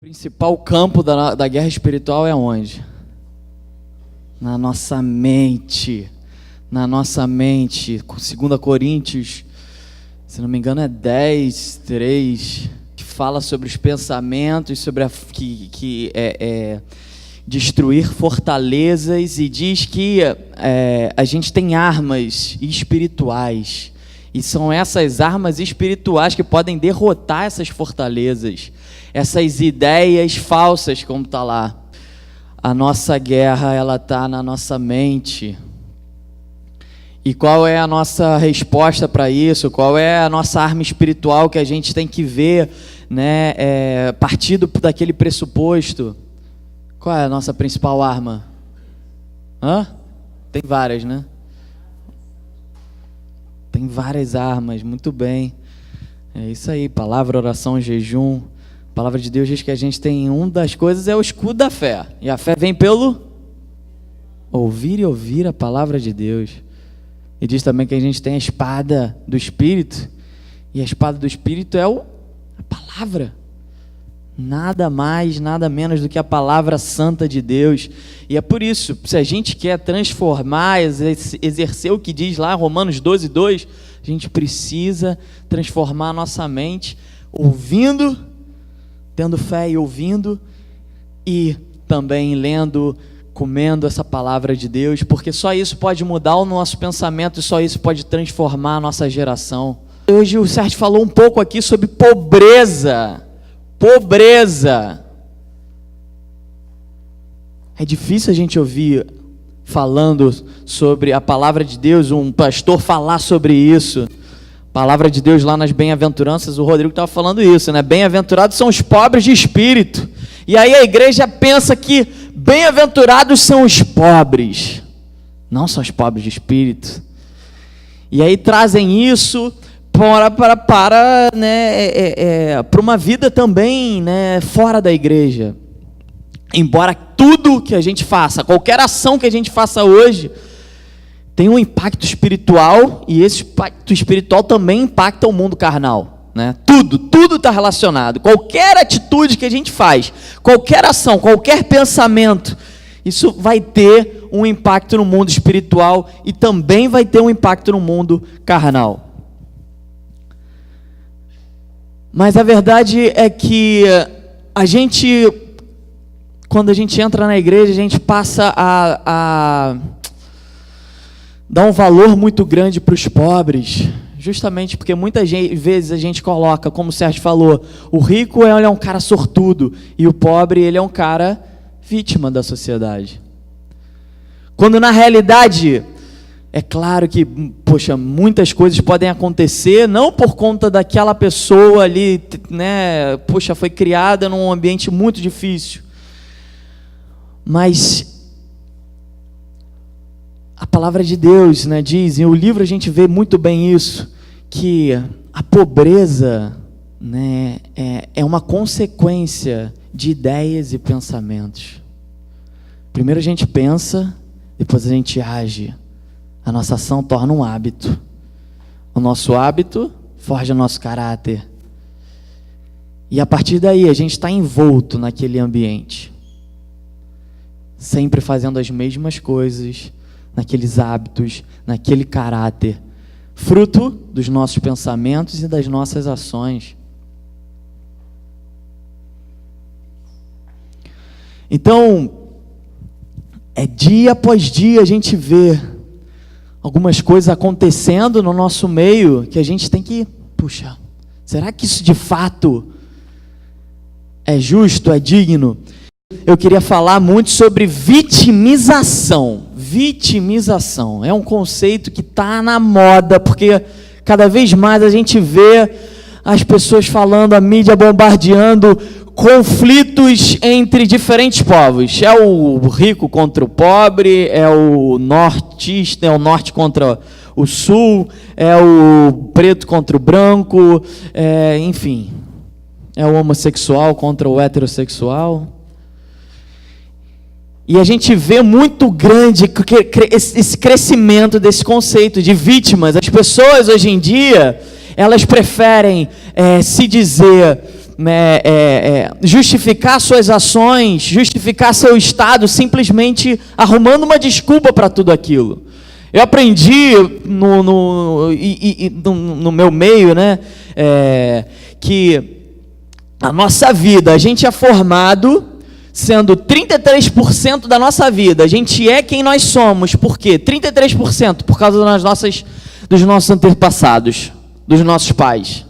O principal campo da guerra espiritual é onde? Na nossa mente. Na nossa mente. 2 Coríntios, se não me engano é 10:3, que fala sobre os pensamentos, sobre destruir fortalezas, e diz que a gente tem armas espirituais. E são essas armas espirituais que podem derrotar essas fortalezas, essas ideias falsas, como está lá. A nossa guerra, ela está na nossa mente. E qual é a nossa resposta para isso? Qual é a nossa arma espiritual que a gente tem que ver, né? Partindo daquele pressuposto. Qual é a nossa principal arma? Tem várias, né? Tem várias armas, muito bem. É isso aí, palavra, oração, jejum. A palavra de Deus diz que a gente tem, uma das coisas é o escudo da fé. E a fé vem pelo ouvir e ouvir a palavra de Deus. E diz também que a gente tem a espada do Espírito. E a espada do Espírito é a palavra. Nada mais, nada menos do que a palavra santa de Deus. E é por isso, se a gente quer transformar, exercer o que diz lá Romanos 12:2, a gente precisa transformar a nossa mente, ouvindo, tendo fé e ouvindo, e também lendo, comendo essa palavra de Deus, porque só isso pode mudar o nosso pensamento, e só isso pode transformar a nossa geração. Hoje o Sérgio falou um pouco aqui sobre pobreza. Pobreza. É difícil a gente ouvir falando sobre a palavra de Deus, um pastor falar sobre isso. Palavra de Deus lá nas bem-aventuranças, o Rodrigo estava falando isso, né? Bem-aventurados são os pobres de espírito. E aí a igreja pensa que bem-aventurados são os pobres. Não são os pobres de espírito. E aí trazem isso para uma vida também, né, fora da igreja. Embora tudo que a gente faça, qualquer ação que a gente faça hoje, tem um impacto espiritual, e esse impacto espiritual também impacta o mundo carnal, né? Tudo está relacionado. Qualquer atitude que a gente faz, qualquer ação, qualquer pensamento, isso vai ter um impacto no mundo espiritual e também vai ter um impacto no mundo carnal. Mas a verdade é que quando a gente entra na igreja, a gente passa a dar um valor muito grande para os pobres, justamente porque muitas vezes a gente coloca, como o Sérgio falou, o rico ele é um cara sortudo, e o pobre ele é um cara vítima da sociedade. Quando na realidade, é claro que, muitas coisas podem acontecer, não por conta daquela pessoa ali, né, foi criada num ambiente muito difícil. Mas a palavra de Deus, né, diz, e o livro a gente vê muito bem isso, que a pobreza, né, é uma consequência de ideias e pensamentos. Primeiro a gente pensa, depois a gente age. A nossa ação torna um hábito. O nosso hábito forja o nosso caráter. E a partir daí a gente está envolto naquele ambiente, sempre fazendo as mesmas coisas, naqueles hábitos, naquele caráter, fruto dos nossos pensamentos e das nossas ações. Então, dia após dia a gente vê algumas coisas acontecendo no nosso meio que a gente tem que, será que isso de fato é justo, é digno? Eu queria falar muito sobre vitimização. Vitimização é um conceito que está na moda, porque cada vez mais a gente vê as pessoas falando, a mídia bombardeando conflitos entre diferentes povos. É o rico contra o pobre, é o nortista, é o norte contra o sul, é o preto contra o branco, enfim, é o homossexual contra o heterossexual. E a gente vê muito grande esse crescimento desse conceito de vítimas. As pessoas hoje em dia, elas preferem se dizer justificar suas ações, justificar seu estado, simplesmente arrumando uma desculpa para tudo aquilo. Eu aprendi no meu meio, né, que a nossa vida, a gente é formado sendo 33% da nossa vida. A gente é quem nós somos. Por quê? 33% por causa dos nossos antepassados, dos nossos pais.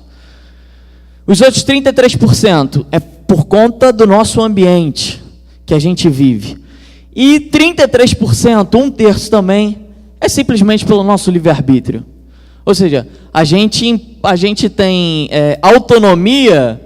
Os outros 33% é por conta do nosso ambiente que a gente vive. E 33%, um terço também, é simplesmente pelo nosso livre-arbítrio. Ou seja, a gente tem autonomia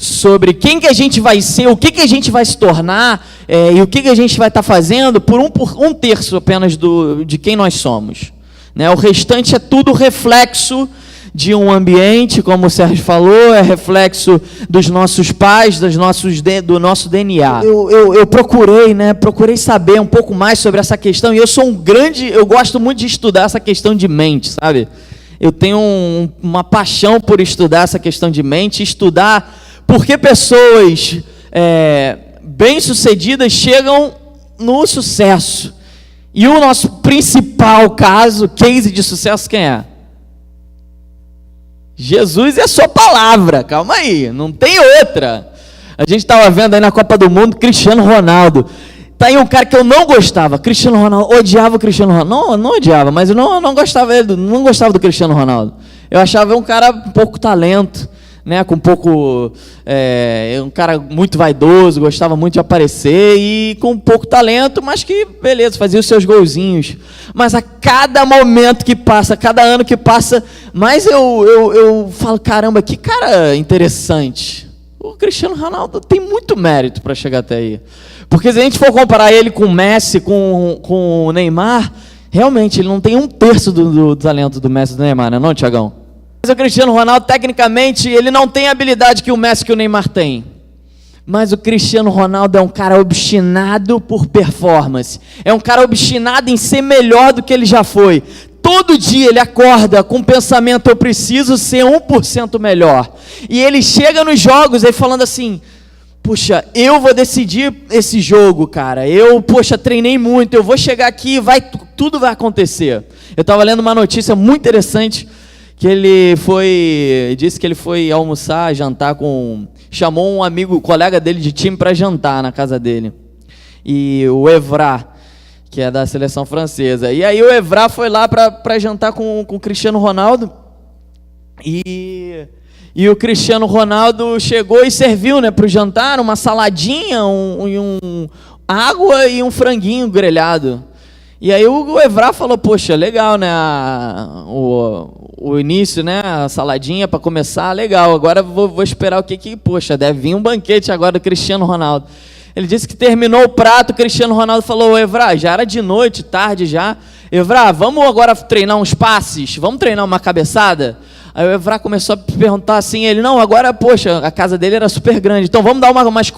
sobre quem que a gente vai ser, o que a gente vai se tornar, e o que a gente vai estar fazendo por um terço apenas de quem nós somos. Né? O restante é tudo reflexo de um ambiente, como o Sérgio falou, é reflexo dos nossos pais, do nosso DNA. Eu procurei saber um pouco mais sobre essa questão, e eu gosto muito de estudar essa questão de mente, sabe? Eu tenho uma paixão por estudar essa questão de mente, estudar por que pessoas bem-sucedidas chegam no sucesso. E o nosso principal case de sucesso, quem é? Jesus e a sua palavra, calma aí, não tem outra. A gente estava vendo aí na Copa do Mundo, Cristiano Ronaldo. Tá aí um cara que eu não gostava, Cristiano Ronaldo, odiava o Cristiano Ronaldo. Não odiava, mas eu não gostava do Cristiano Ronaldo. Eu achava um cara com pouco talento, né, um cara muito vaidoso, gostava muito de aparecer e com pouco talento, mas que, beleza, fazia os seus golzinhos. Mas a cada momento que passa, cada ano que passa, mais eu falo, caramba, que cara interessante. O Cristiano Ronaldo tem muito mérito para chegar até aí. Porque se a gente for comparar ele com o Messi, com o Neymar, realmente ele não tem um terço do talento do Messi e do Neymar, não é, Tiagão? Mas o Cristiano Ronaldo, tecnicamente, ele não tem a habilidade que o Messi e que o Neymar têm. Mas o Cristiano Ronaldo é um cara obstinado por performance. É um cara obstinado em ser melhor do que ele já foi. Todo dia ele acorda com o pensamento, eu preciso ser 1% melhor. E ele chega nos jogos aí falando assim, puxa, eu vou decidir esse jogo, cara. Treinei muito, eu vou chegar aqui, tudo vai acontecer. Eu estava lendo uma notícia muito interessante, que disse que ele foi almoçar, jantar chamou um amigo, colega dele de time para jantar na casa dele. E o Evra, que é da seleção francesa. E aí o Evra foi lá para jantar com o Cristiano Ronaldo. E o Cristiano Ronaldo chegou e serviu, né, para o jantar uma saladinha, água e um franguinho grelhado. E aí o Evra falou, poxa, legal, né, o início, né, a saladinha para começar, legal, agora vou esperar poxa, deve vir um banquete agora do Cristiano Ronaldo. Ele disse que terminou o prato, o Cristiano Ronaldo falou, Evra, já era de noite, tarde já, Evra, vamos agora treinar uns passes, vamos treinar uma cabeçada? Aí o Evra começou a perguntar assim, ele, não, agora, poxa, a casa dele era super grande, então vamos dar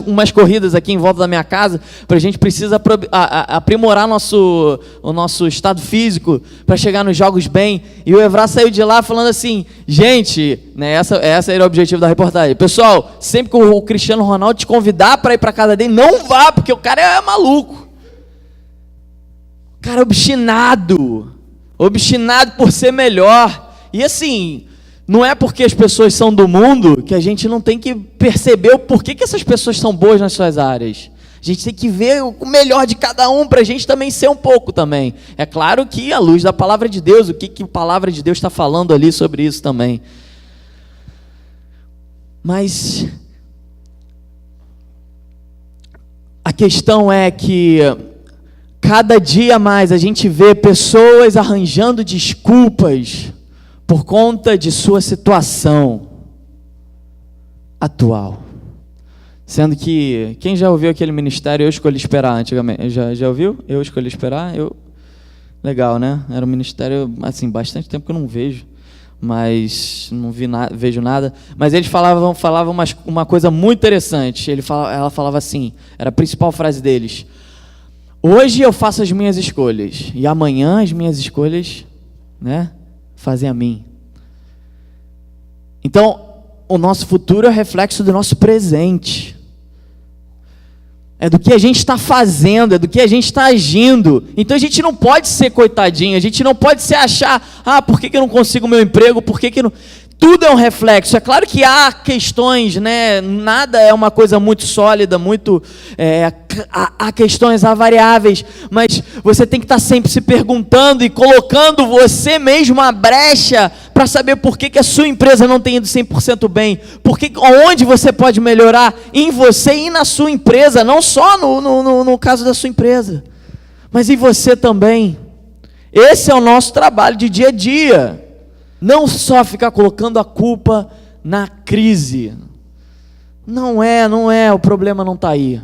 umas corridas aqui em volta da minha casa, a gente precisa aprimorar o nosso estado físico, para chegar nos jogos bem. E o Evra saiu de lá falando assim, gente, né, essa era o objetivo da reportagem, pessoal, sempre que o Cristiano Ronaldo te convidar para ir para casa dele, não vá, porque o cara é maluco. O cara é obstinado por ser melhor. E assim, não é porque as pessoas são do mundo que a gente não tem que perceber o porquê que essas pessoas são boas nas suas áreas. A gente tem que ver o melhor de cada um para a gente também ser um pouco também. É claro que à luz da palavra de Deus, o que a palavra de Deus está falando ali sobre isso também. Mas a questão é que cada dia mais a gente vê pessoas arranjando desculpas por conta de sua situação atual. Sendo que, quem já ouviu aquele ministério Eu Escolhi Esperar antigamente? Já ouviu? Eu Escolhi Esperar? Legal, né? Era um ministério, assim, bastante tempo que eu não vejo, mas não vejo nada. Mas eles falavam uma coisa muito interessante. Ela falava assim, era a principal frase deles: hoje eu faço as minhas escolhas, e amanhã as minhas escolhas, né, fazem a mim. Então, o nosso futuro é reflexo do nosso presente. É do que a gente está fazendo, é do que a gente está agindo. Então a gente não pode ser coitadinho, a gente não pode se achar, por que eu não consigo o meu emprego, por que não... Tudo é um reflexo. É claro que há questões, né? Nada é uma coisa muito sólida, há questões, há variáveis, mas você tem que estar sempre se perguntando e colocando você mesmo à brecha para saber por que a sua empresa não tem ido 100% bem, onde você pode melhorar em você e na sua empresa, não só no caso da sua empresa, mas em você também. Esse é o nosso trabalho de dia a dia. Não só ficar colocando a culpa na crise. Não é, o problema não está aí.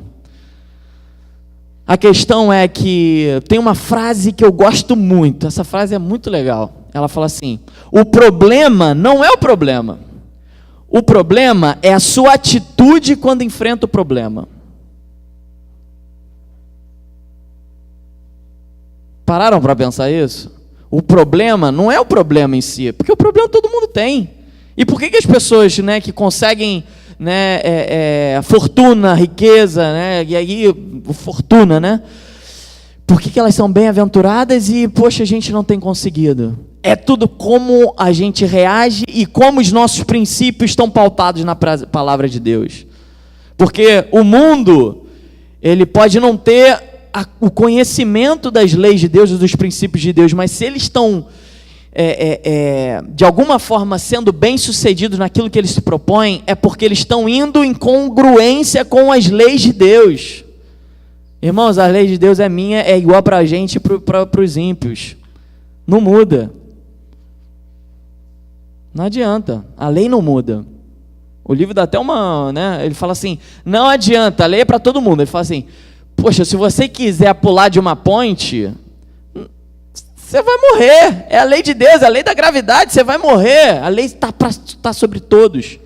A questão é que tem uma frase que eu gosto muito, essa frase é muito legal. Ela fala assim: o problema não é o problema. O problema é a sua atitude quando enfrenta o problema. Pararam para pensar isso? O problema não é o problema em si, porque o problema todo mundo tem. E por que as pessoas, né, que conseguem, né, fortuna, riqueza, né, e aí fortuna, né? Por que elas são bem-aventuradas e, poxa, a gente não tem conseguido? É tudo como a gente reage e como os nossos princípios estão pautados na palavra de Deus. Porque o mundo, ele pode não ter o conhecimento das leis de Deus, dos princípios de Deus, mas se eles estão, de alguma forma, sendo bem-sucedidos naquilo que eles se propõem, é porque eles estão indo em congruência com as leis de Deus. Irmãos, a lei de Deus é igual para a gente e para os ímpios. Não muda. Não adianta, a lei não muda. O livro dá até ele fala assim, não adianta, a lei é para todo mundo. Ele fala assim, poxa, se você quiser pular de uma ponte, você vai morrer. É a lei de Deus, é a lei da gravidade, você vai morrer. A lei está sobre todos.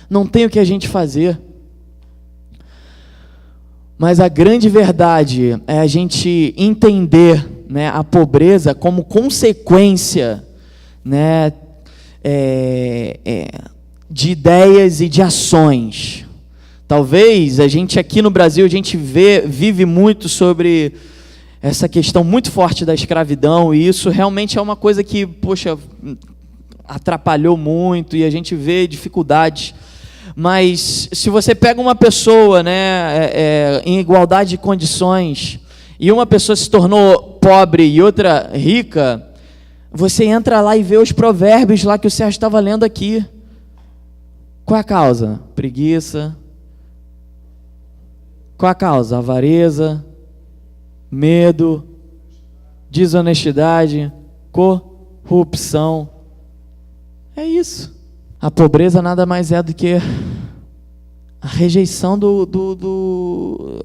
Não tem o que a gente fazer. Mas a grande verdade é a gente entender, né, a pobreza como consequência, né, de ideias e de ações. Talvez a gente aqui no Brasil, a gente vive muito sobre essa questão muito forte da escravidão, e isso realmente é uma coisa que, poxa, atrapalhou muito, e a gente vê dificuldades. Mas se você pega uma pessoa, né, em igualdade de condições, e uma pessoa se tornou pobre e outra rica, você entra lá e vê os provérbios lá que o Sérgio estava lendo aqui. Qual é a causa? Preguiça. Qual a causa? Avareza, medo, desonestidade, corrupção. É isso. A pobreza nada mais é do que a rejeição do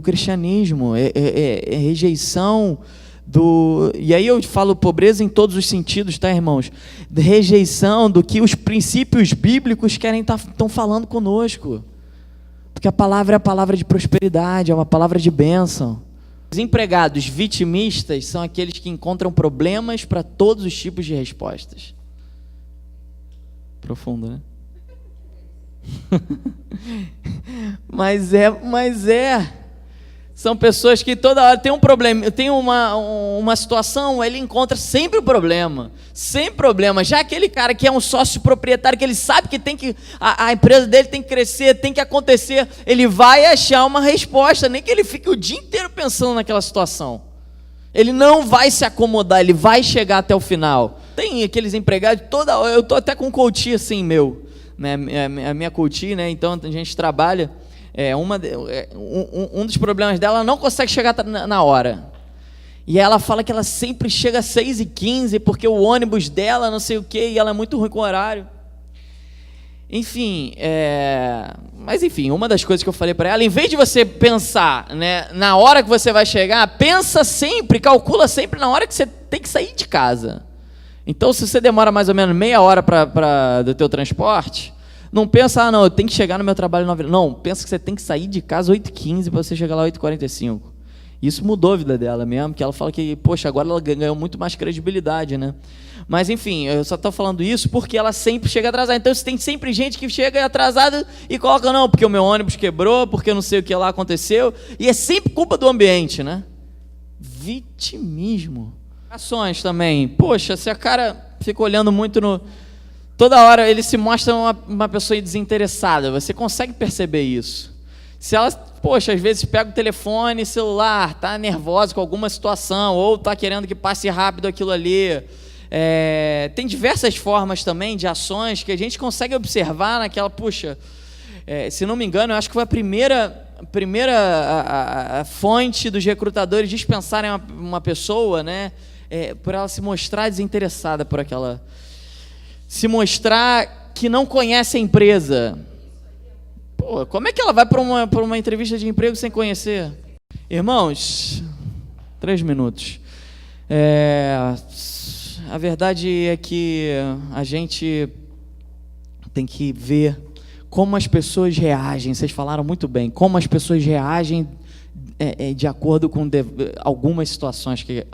cristianismo. É rejeição do... E aí eu falo pobreza em todos os sentidos, tá, irmãos? Rejeição do que os princípios bíblicos estão falando conosco. Porque a palavra é a palavra de prosperidade, é uma palavra de bênção. Os empregados vitimistas são aqueles que encontram problemas para todos os tipos de respostas. Profundo, né? Mas é. São pessoas que toda hora tem um problema, tem uma situação, ele encontra sempre o problema. Sempre problema. Já aquele cara que é um sócio proprietário, que ele sabe que a empresa dele tem que crescer, tem que acontecer, ele vai achar uma resposta, nem que ele fique o dia inteiro pensando naquela situação. Ele não vai se acomodar, ele vai chegar até o final. Tem aqueles empregados, eu estou até com um coach assim meu, né? A minha coach, né? Então a gente trabalha. Um dos problemas dela, ela não consegue chegar na hora. E ela fala que ela sempre chega às 6h15, porque o ônibus dela, não sei o quê, e ela é muito ruim com o horário. Enfim, mas enfim, uma das coisas que eu falei para ela, em vez de você pensar, né, na hora que você vai chegar, pensa sempre, calcula sempre na hora que você tem que sair de casa. Então, se você demora mais ou menos meia hora do teu transporte, não pensa, não, eu tenho que chegar no meu trabalho 9h. Não, pensa que você tem que sair de casa 8h15 para você chegar lá 8h45. Isso mudou a vida dela mesmo, que ela fala que, poxa, agora ela ganhou muito mais credibilidade, né? Mas, enfim, eu só estou falando isso porque ela sempre chega atrasada. Então, tem sempre gente que chega atrasada e coloca, não, porque o meu ônibus quebrou, porque eu não sei o que lá aconteceu. E é sempre culpa do ambiente, né? Vitimismo. Ações também. Poxa, se a cara fica olhando muito no... Toda hora ele se mostra uma pessoa desinteressada. Você consegue perceber isso. Se ela, poxa, às vezes pega o telefone, celular, tá nervosa com alguma situação, ou tá querendo que passe rápido aquilo ali. Tem diversas formas também de ações que a gente consegue observar naquela, puxa, se não me engano, eu acho que foi a primeira fonte dos recrutadores dispensarem uma pessoa, né, por ela se mostrar desinteressada por aquela, se mostrar que não conhece a empresa. Pô, como é que ela vai para uma entrevista de emprego sem conhecer? Irmãos, 3 minutos. A verdade é que a gente tem que ver como as pessoas reagem. Vocês falaram muito bem. Como as pessoas reagem de acordo com algumas situações que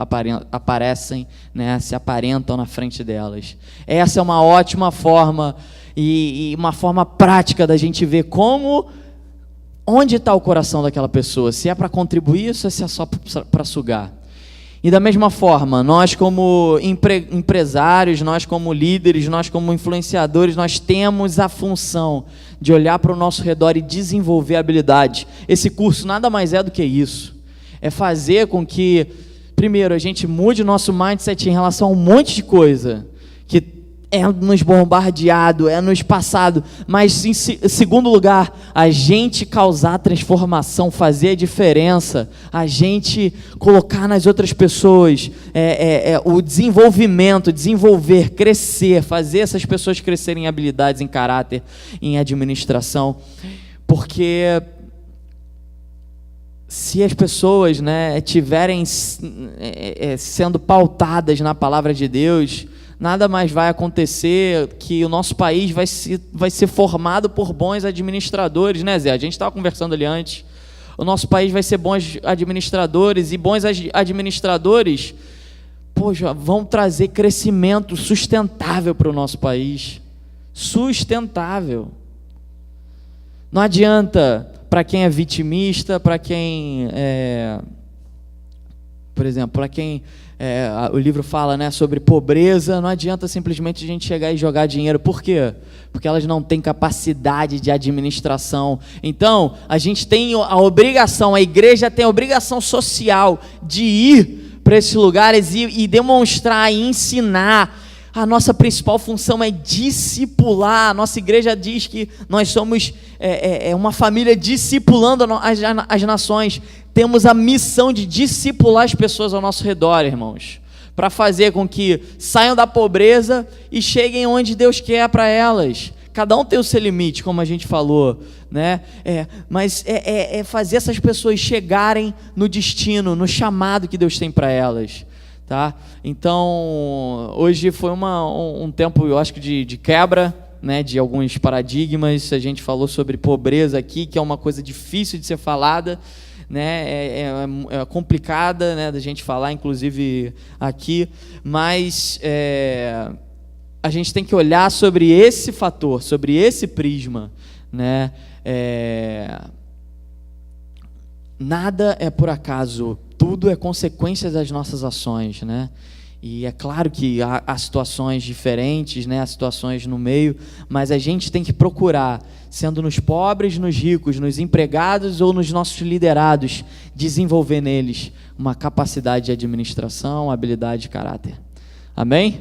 aparecem, né, se aparentam na frente delas. Essa é uma ótima forma e uma forma prática da gente ver onde está o coração daquela pessoa. Se é para contribuir ou se é só para sugar. E da mesma forma, nós como empresários, nós como líderes, nós como influenciadores, nós temos a função de olhar para o nosso redor e desenvolver habilidade. Esse curso nada mais é do que isso. É fazer com que, primeiro, a gente mude o nosso mindset em relação a um monte de coisa que é nos bombardeado, é nos passado, mas em segundo lugar, a gente causar transformação, fazer a diferença, a gente colocar nas outras pessoas o desenvolvimento, desenvolver, crescer, fazer essas pessoas crescerem em habilidades, em caráter, em administração, porque se as pessoas, né, tiverem sendo pautadas na palavra de Deus, nada mais vai acontecer que o nosso país vai ser formado por bons administradores, né, Zé? A gente estava conversando ali antes. O nosso país vai ser bons administradores, e bons administradores, poxa, vão trazer crescimento sustentável para o nosso país. Sustentável. Não adianta para quem é vitimista, para quem por exemplo, para quem o livro fala, né, sobre pobreza, não adianta simplesmente a gente chegar e jogar dinheiro. Por quê? Porque elas não têm capacidade de administração. Então, a gente tem a obrigação, a igreja tem a obrigação social de ir para esses lugares e demonstrar e ensinar. A nossa principal função é discipular. A nossa igreja diz que nós somos uma família discipulando as nações. Temos a missão de discipular as pessoas ao nosso redor, irmãos, para fazer com que saiam da pobreza e cheguem onde Deus quer para elas. Cada um tem o seu limite, como a gente falou, né? Mas fazer essas pessoas chegarem no destino, no chamado que Deus tem para elas. Tá? Então, hoje foi um tempo, eu acho que de quebra, né, de alguns paradigmas. A gente falou sobre pobreza aqui, que é uma coisa difícil de ser falada, né, é complicada, né, da gente falar, inclusive aqui, mas a gente tem que olhar sobre esse fator, sobre esse prisma, né? Nada é por acaso, tudo é consequência das nossas ações, né? E é claro que há situações diferentes, né? Há situações no meio, mas a gente tem que procurar, sendo nos pobres, nos ricos, nos empregados ou nos nossos liderados, desenvolver neles uma capacidade de administração, habilidade de caráter. Amém?